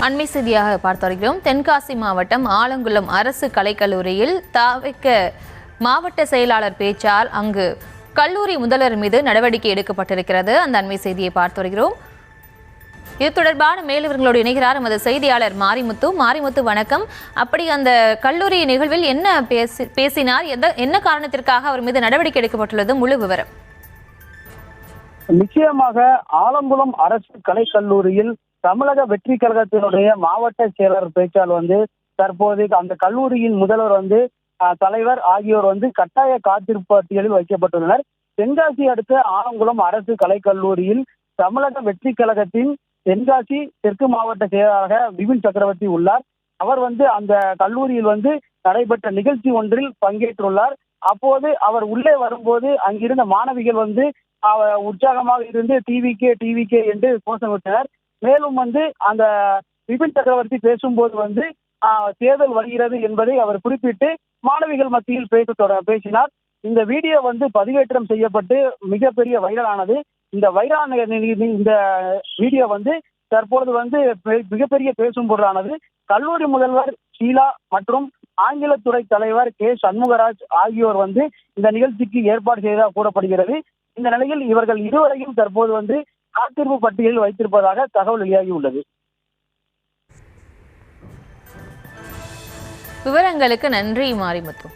அண்மை செய்தியாக பார்த்து வருகிறோம். தென்காசி மாவட்டம் ஆலங்குளம் அரசு கலைக்கல்லூரியில் தாவிக்க மாவட்ட செயலாளர் பேச்சால் அங்கு கல்லூரி முதல்வர் மீது நடவடிக்கை எடுக்கப்பட்டிருக்கிறது. அந்த அண்மை செய்தியை பார்த்து வருகிறோம். இது தொடர்பான மேலவர்களோடு இணைகிறார் நமது செய்தியாளர் மாரிமுத்து. வணக்கம். அப்படி அந்த கல்லூரி நிகழ்வில் என்ன பேசினார், என்ன காரணத்திற்காக அவர் மீது நடவடிக்கை எடுக்கப்பட்டுள்ளது, முழு விவரம்? நிச்சயமாக ஆலங்குளம் அரசு கலைக்கல்லூரியில் தமிழக வெற்றி கழகத்தினுடைய மாவட்ட செயலர் பேச்சால் தற்போது அந்த கல்லூரியின் முதல்வர் தலைவர் ஆகியோர் கட்டாய காத்திருப்பு பட்டியலில் வைக்கப்பட்டுள்ளனர். தென்காசி அடுத்த ஆலங்குளம் அரசு கலைக்கல்லூரியில் தமிழக வெற்றி கழகத்தின் தென்காசி தெற்கு மாவட்ட செயலாளராக விபின் சக்கரவர்த்தி உள்ளார். அவர் அந்த கல்லூரியில் நடைபெற்ற நிகழ்ச்சி ஒன்றில் பங்கேற்றுள்ளார். அப்போது அவர் உள்ளே வரும்போது அங்கிருந்த மாணவிகள் உற்சாகமாக இருந்து டிவிகே என்று கோஷமிட்டனர். மேலும் அந்த விபின் சக்கரவர்த்தி பேசும்போது தேர்தல் வருகிறது என்பதை அவர் குறிப்பிட்டு மாணவிகள் மத்தியில் பேசினார். இந்த வீடியோ பதிவேற்றம் செய்யப்பட்டு மிகப்பெரிய வைரலானது. இந்த இந்த வீடியோ தற்போது மிகப்பெரிய பேசும் பொருளானது. கல்லூரி முதல்வர் ஷீலா மற்றும் ஆங்கிலத்துறை தலைவர் கே சண்முகராஜ் ஆகியோர் இந்த நிகழ்ச்சிக்கு ஏற்பாடு செய்ததாக கூறப்படுகிறது. இந்த நிலையில் இவர்கள் இருவரையும் தற்போது காத்திருப்பு பட்டியலில் வைத்திருப்பதாக தகவல் வெளியாகியுள்ளது. விவரங்களுக்கு நன்றி மாரிமுத்து.